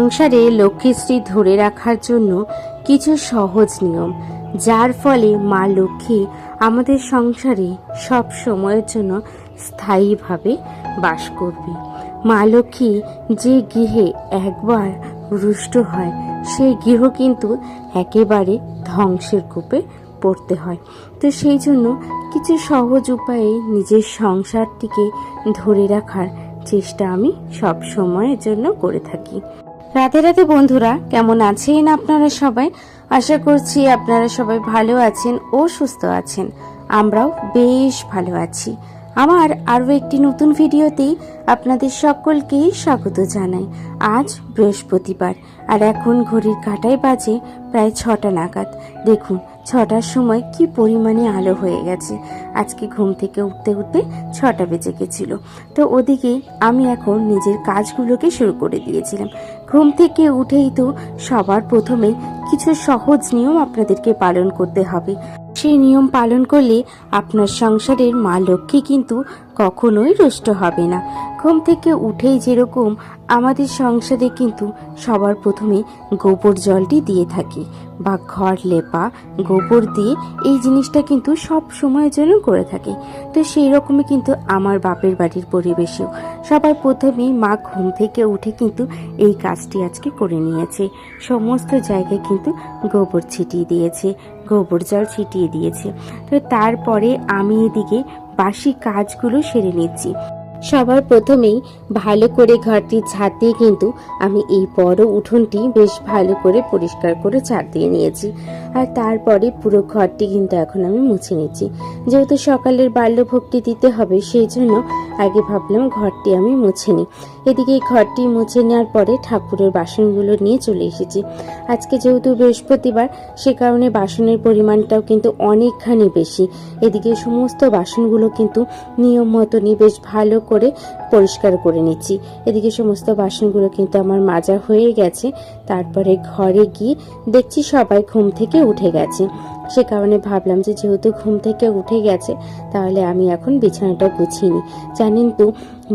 সংসারে লক্ষ্মীশ্রী ধরে রাখার জন্য কিছু সহজ নিয়ম, যার ফলে মা লক্ষ্মী আমাদের সংসারে সব সময়ের জন্য স্থায়ীভাবে বাস করবে। মা লক্ষ্মী যে গৃহে একবার রুষ্ট হয় সেই গৃহ কিন্তু একেবারে ধ্বংসের কূপে পড়তে হয়। তো সেই জন্য কিছু সহজ উপায়ে নিজের সংসারটিকে ধরে রাখার চেষ্টা আমি সব সময়ের জন্য করে থাকি। রাতে রাতে বন্ধুরা, কেমন আছেন আপনারা সবাই? আশা করছি আপনারা সবাই ভালো আছেন ও সুস্থ আছেন। আমরাও বেশ ভালো আছি। আমার আরও একটি নতুন ভিডিওতেই আপনাদের সকলকেই স্বাগত জানাই। আজ বৃহস্পতিবার আর এখন ঘড়ির কাঁটায় বাজে প্রায় 6টা নাগাদ। দেখুন 6টার সময় কি পরিমাণে আলো হয়ে গেছে। আজকে ঘুম থেকে উঠতে উঠতে 6টা বেজে গেছিল। তো ওদিকে আমি এখন নিজের কাজগুলোকে শুরু করে দিয়েছিলাম। ঘুম থেকে উঠেই তো সবার প্রথমে কিছু সহজ নিয়ম আপনাদেরকে পালন করতে হবে। সেই নিয়ম পালন করলে আপনার সংসারের মা লক্ষ্মী কিন্তু কখনোই রুষ্ট হবে না। ঘুম থেকে উঠেই যেরকম আমাদের সংসারে কিন্তু সবার প্রথমে গোবর জলটি দিয়ে থাকি, বা ঘর লেপা গোবর দিয়ে এই জিনিসটা কিন্তু সব সময়ের জন্য করে থাকি। তো সেই রকমই কিন্তু আমার বাপের বাড়ির পরিবেশেও সবার প্রথমে মা ঘুম থেকে উঠে কিন্তু এই কাজটি আজকে করে নিয়েছে। সমস্ত জায়গায় কিন্তু গোবর ছিটিয়ে দিয়েছে, গোবর জল ছিটিয়ে দিয়েছে। তো তারপরে আমি এদিকে বাসি কাজগুলো সেরে নিচ্ছি। সবার প্রথমেই ভালো করে ঘরটি ঝাড় দিয়ে কিন্তু আমি এই বড় উঠোনটি বেশ ভালো করে পরিষ্কার করে ঝাড় দিয়ে নিয়েছি। আর তারপরে পুরো ঘরটি কিন্তু এখন আমি মুছে নিচ্ছি। যেহেতু সকালের বাল্যভোগটি দিতে হবে, সেই জন্য আগে ভাবলাম ঘরটি আমি মুছে নিই। এদিকে ঘরটি মুছে নেওয়ার পরে ঠাকুরের বাসনগুলো নিয়ে চলে এসেছি। আজকে যেহেতু বৃহস্পতিবার, সে কারণে বাসনের পরিমাণটাও কিন্তু অনেকখানি বেশি। এদিকে সমস্ত বাসনগুলো কিন্তু নিয়ম মতনই বেশ ভালো করে পরিষ্কার করে নিচ্ছি। এদিকে সমস্ত বাসনগুলো কিন্তু আমার মাজা হয়ে গেছে। তারপরে ঘরে গিয়ে দেখছি সবাই ঘুম থেকে উঠে গেছে। সে কারণে ভাবলাম যে যেহেতু ঘুম থেকে উঠে গেছে, তাহলে আমি এখন বিছানাটা গুছিয়ে নিই। জানেন তো,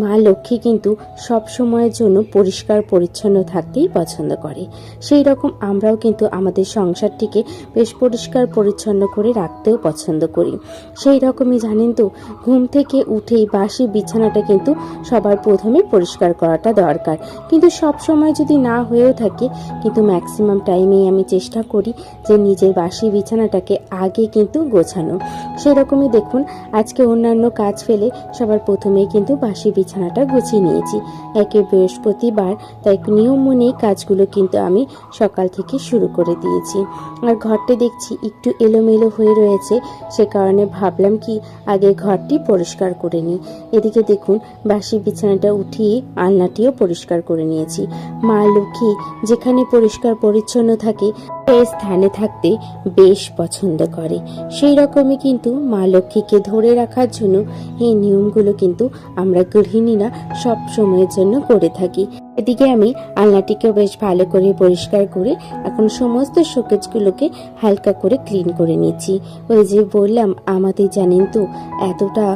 মা লক্ষ্মী কিন্তু সব সময়ের জন্য পরিষ্কার পরিচ্ছন্ন থাকতেই পছন্দ করে। সেই রকম আমরাও কিন্তু আমাদের সংসারটিকে বেশ পরিষ্কার পরিচ্ছন্ন করে রাখতেও পছন্দ করি। সেই রকমই জানেন তো, ঘুম থেকে উঠেই বাসি বিছানাটা কিন্তু সবার প্রথমে পরিষ্কার করাটা দরকার। কিন্তু সব সময় যদি না হয়েও থাকে, কিন্তু ম্যাক্সিমাম টাইমেই আমি চেষ্টা করি যে নিজের বাসি বিছানাটাকে আগে কিন্তু গোছানো। সেরকমই দেখুন, আজকে অন্যান্য কাজ ফেলে সবার প্রথমেই কিন্তু বাসি বিছানাটা গুছিয়ে নিয়েছি। একে বৃহস্পতিবার, তাই নিয়ম মনেই কাজগুলো কিন্তু আমি সকাল থেকে শুরু করে দিয়েছি। আর ঘরটা দেখছি একটু এলোমেলো হয়ে রয়েছে, সে কারণে ভাবলাম কি আগে ঘরটি পরিষ্কার করে নিই। এদিকে দেখুন বাসি বিছানাটা উঠিয়ে আলনাটিও পরিষ্কার করে নিয়েছি। মা লক্ষ্মী যেখানে পরিষ্কার পরিচ্ছন্ন থাকে সেই স্থানে থাকতে বেশ পছন্দ করে। সেই রকমই কিন্তু মা লক্ষ্মীকে ধরে রাখার জন্য এই নিয়মগুলো কিন্তু আমরা গৃহিণীরা সব সময়ের জন্য করে থাকি। এদিকে আমি আলনাটিকেও বেশ ভালো করে পরিষ্কার করে এখন সমস্ত শোকেজগুলোকে হালকা করে ক্লিন করে নিচ্ছি। ওই যে বললাম, আমাদের জানেন তো এতটা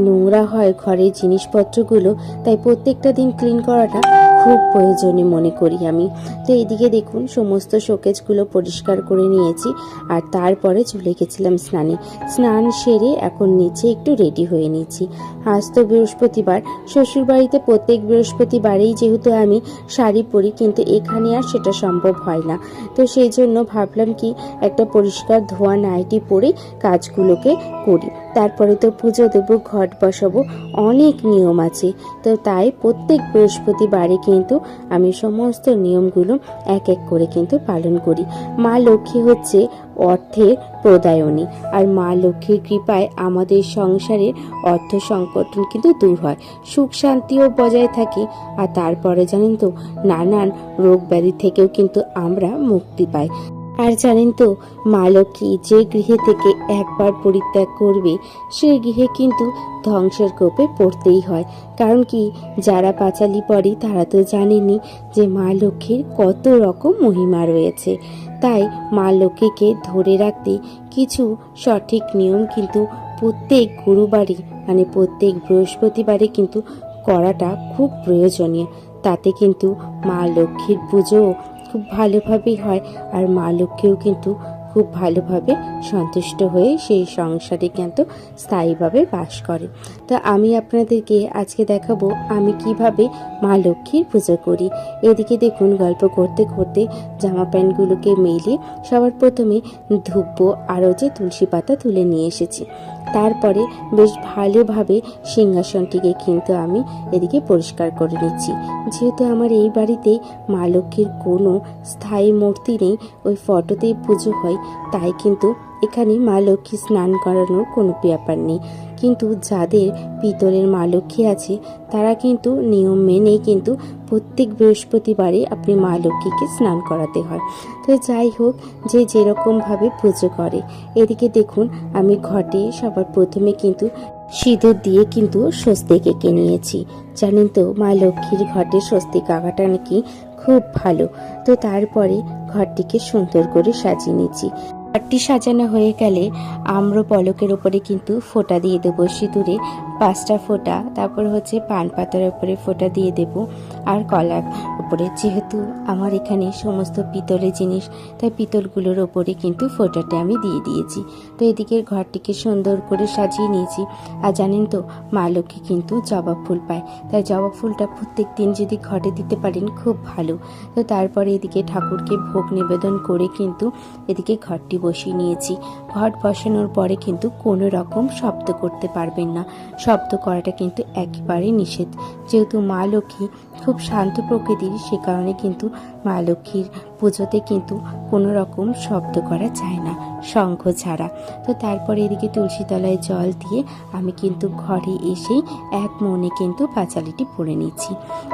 নোংরা হয় ঘরের জিনিসপত্রগুলো, তাই প্রত্যেকটা দিন ক্লিন করাটা খুব প্রয়োজনীয় মনে করি আমি। তো এদিকে দেখুন সমস্ত শোকেজগুলো পরিষ্কার করে নিয়েছি। আর তারপরে চলে গেছিলাম স্নানে। স্নান সেরে এখন নিচে একটু রেডি হয়ে নিচ্ছি। আজ তো বৃহস্পতিবার, শ্বশুরবাড়িতে প্রত্যেক বৃহস্পতিবারেই যেহেতু আমি শাড়ি পরি, কিন্তু এখানে আর সেটা সম্ভব হয় না। তো সেই জন্য ভাবলাম কি একটা পরিষ্কার ধোয়া নাইটি পরে কাজগুলোকে করি। তারপরে তো পুজো দেবো, ঘট বসাবো, অনেক নিয়ম আছে। তো তাই প্রত্যেক বৃহস্পতিবারে কিন্তু আমি সমস্ত নিয়মগুলো এক এক করে কিন্তু পালন করি। মা লক্ষ্মী হচ্ছে অর্থের প্রদায়নী, আর মা লক্ষ্মীর কৃপায় আমাদের সংসারের অর্থ সংকট কিন্তু দূর হয়, সুখ শান্তিও বজায় থাকে। আর তারপরে জানেন তো, নানান রোগ ব্যাধি থেকেও কিন্তু আমরা মুক্তি পাই। আর জানেন তো, মা লক্ষ্মী যে গৃহে থেকে একবার পরিত্যাগ করবে, সেই গৃহে কিন্তু ধ্বংসের কোপে পড়তেই হয়। কারণ কি, যারা পাঁচালি পড়ে তারা তো জানেনি যে মা লক্ষ্মীর কত রকম মহিমা রয়েছে। তাই মা লক্ষ্মীকে ধরে রাখতে কিছু সঠিক নিয়ম কিন্তু প্রত্যেক গুরুবারে প্রত্যেক বৃহস্পতিবারে কিন্তু করাটা খুব প্রয়োজনীয়। তাতে কিন্তু মা লক্ষ্মীর পুজো খুব ভালোভাবেই হয়, আর মা লক্ষ্মীও কিন্তু খুব ভালোভাবে সন্তুষ্ট হয়ে সেই সংসারে কিন্তু স্থায়ীভাবে বাস করে। তো আমি আপনাদেরকে আজকে দেখাবো আমি কিভাবে মা লক্ষ্মীর পুজো করি। এদিকে দেখুন, গল্প করতে করতে জামা প্যান্টগুলোকে মেলে সবার প্রথমে ধুব্বো আরও যে তুলসী পাতা তুলে নিয়ে এসেছি। তারপরে বেশ ভালোভাবে সিংহাসনটিকে কিন্তু আমি এদিকে পরিষ্কার করে নিচ্ছি। যেহেতু আমার এই বাড়িতে মা লক্ষ্মীর কোনো স্থায়ী মূর্তি নেই, ওই ফটোতেই পুজো হয়, তাই কিন্তু এখানে মা লক্ষ্মী স্নান করানোর কোনো ব্যাপার নেই। কিন্তু যাদের পিতলের মা লক্ষ্মী আছে তারা কিন্তু নিয়ম মেনেই কিন্তু প্রত্যেক বৃহস্পতিবারে আপনি মা লক্ষ্মীকে স্নান করাতে হয়। তো যাই হোক, যে যেরকমভাবে পুজো করে। এদিকে দেখুন, আমি ঘটে সবার প্রথমে কিন্তু সিঁদুর দিয়ে কিন্তু স্বস্তিক এঁকে নিয়েছি। জানেন তো, মা লক্ষ্মীর ঘটে স্বস্তিক আঁকাটা নাকি খুব ভালো। তো তারপরে ঘরটিকে সুন্দর করে সাজিয়ে নিচ্ছি। ঘরটি সাজানো হয়ে গেলে আম্র পলকের উপরে কিন্তু ফোঁটা দিয়ে দেবো সিঁদুরে, 5টা ফোঁটা। তারপর হচ্ছে পান পাতার উপরে ফোঁটা দিয়ে দেব, আর কলার উপরে। যেহেতু আমার এখানে সমস্ত পিতলের জিনিস, তাই পিতলগুলোর ওপরে কিন্তু ফোঁটাটা আমি দিয়ে দিয়েছি। তো এদিকে ঘরটিকে সুন্দর করে সাজিয়ে নিয়েছি। আর জানেন তো, মা লক্ষ্মী কিন্তু জবা ফুল পায়, তাই জবা ফুলটা প্রত্যেক দিন যদি ঘরে দিতে পারেন খুব ভালো। তো তারপরে এদিকে ঠাকুরকে ভোগ নিবেদন করে কিন্তু এদিকে ঘরটি বসিয়ে নিয়েছি। ঘট বসানোর পরে কিন্তু কোনো রকম শব্দ করতে পারবেন না, শব্দ করাটা কিন্তু একেবারে নিষেধ। যেহেতু মা লক্ষ্মী খুব শান্ত প্রকৃতির, সে কারণে কিন্তু মা লক্ষ্মীর পুজোতে কিন্তু কোনো রকম শব্দ করা যায় না, শঙ্খ ছাড়া। তো তারপরে এদিকে তুলসী তলায় জল দিয়ে আমি কিন্তু ঘরে এসেই এক মনে কিন্তু পাঁচালিটি পড়ে নিচ্ছি।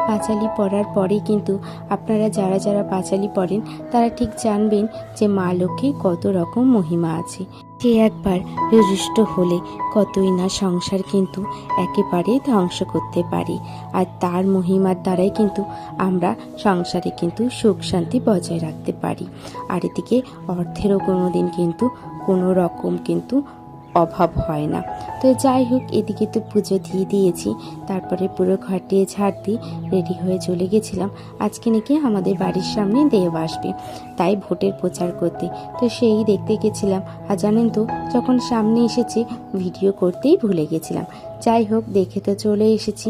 পাঁচালি পড়ার পরেই কিন্তু আপনারা যারা যারা পাঁচালি পড়েন তারা ঠিক জানবেন যে মা লক্ষ্মীর কত রকম মহিমা আছে। যে একবার রুষ্ট হলে কতই না সংসার কিন্তু একেবারে ধ্বংস করতে পারি, আর তার মহিমার দ্বারাই কিন্তু আমরা সংসারে কিন্তু সুখ শান্তি বজায় রাখতে পারি। আর এদিকে অর্থেরও কোনো দিন কিন্তু কোনো রকম কিন্তু অভাব হয় না। তো যাই হোক, এদিকে তো পুজো দিয়ে দিয়েছি। তারপরে পুরো ঘরটি ঝাড় দিয়ে রেডি হয়ে চলে গেছিলাম। আজকে নাকি আমাদের বাড়ির সামনে দেব আসবে, তাই ভোটের প্রচার করতে। তো সেই দেখতে গেছিলাম। আর জানেন তো, যখন সামনে এসেছে ভিডিও করতেই ভুলে গেছিলাম। যাই হোক, দেখে তো চলে এসেছি।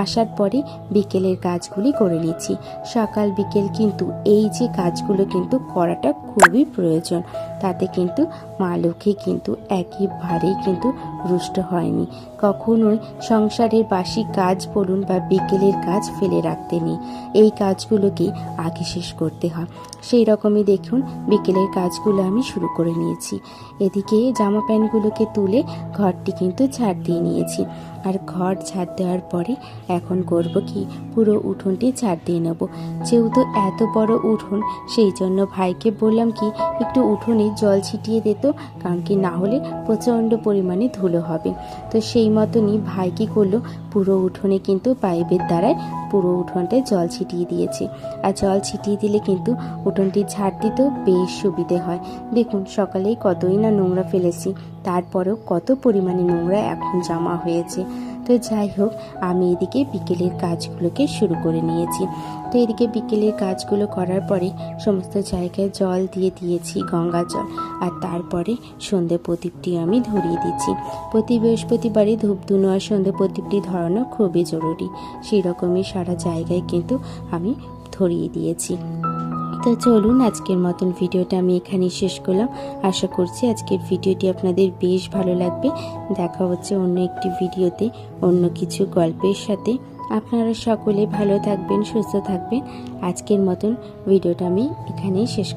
আসার পরে বিকেলের কাজগুলি করে নিচ্ছি। সকাল বিকেল কিন্তু এই যে কাজগুলো কিন্তু করাটা খুবই প্রয়োজন। তাতে কিন্তু মা লক্ষ্মী কিন্তু একেবারেই কিন্তু রুষ্ট হয়নি। কখনোই সংসারের বাসি কাজ বলুন বা বিকেলের কাজ ফেলে রাখতে নেই। এই কাজগুলোকে আগে শেষ করতে হয়। সেই রকমই দেখুন, বিকেলের কাজগুলো আমি শুরু করে নিয়েছি। এদিকে জামা প্যান্টগুলোকে তুলে ঘরটি কিন্তু ঝাড় দিয়ে নিয়েছি। আর ঘর ঝাড় দেওয়ার পরে এখন করব কি, পুরো উঠোনটি ঝাড় দিয়ে নেব। যেহেতু এত বড় উঠোন, সেই জন্য ভাইকে বললাম কি একটু উঠোনে জল ছিটিয়ে দিত, কারণ কি না হলে প্রচণ্ড পরিমাণে ধুলো হবে। তো সেই মতনই ভাই কি করলো, পুরো উঠোনে কিন্তু পাইপের দ্বারায় পুরো উঠোনটায় জল ছিটিয়ে দিয়েছে। আর জল ছিটিয়ে দিলে কিন্তু উঠোনটি ঝাড় দিতেও বেশ সুবিধে হয়। দেখুন, সকালেই কতই না নোংরা ফেলেছি, তারপরেও কত পরিমাণে নোংরা এখন জমা হয়েছে। তো যাই হোক, আমি এদিকে বিকেলের কাজগুলোকে শুরু করে নিয়েছি। তো এদিকে বিকেলের কাজগুলো করার পরে সমস্ত জায়গায় জল দিয়ে দিয়েছি, গঙ্গা জল। আর তারপরে সন্ধে প্রদীপটি আমি ধরিয়ে দিচ্ছি। প্রতি বৃহস্পতিবারে ধূপ ধুনো আর সন্ধে প্রদীপটি ধরানো খুবই জরুরি। সেই রকমই সারা জায়গায় কিন্তু আমি ধরিয়ে দিয়েছি। তো চলুন, আজকের মতন ভিডিওটা আমি এখানেই শেষ করলাম। আশা করছি আজকের ভিডিওটি আপনাদের বেশ ভালো লাগবে। দেখা হচ্ছে অন্য একটি ভিডিওতে, অন্য কিছু গল্পের সাথে। আপনারা সকলে ভালো থাকবেন, সুস্থ থাকবেন। আজকের মতন ভিডিওটা আমি এখানেই শেষ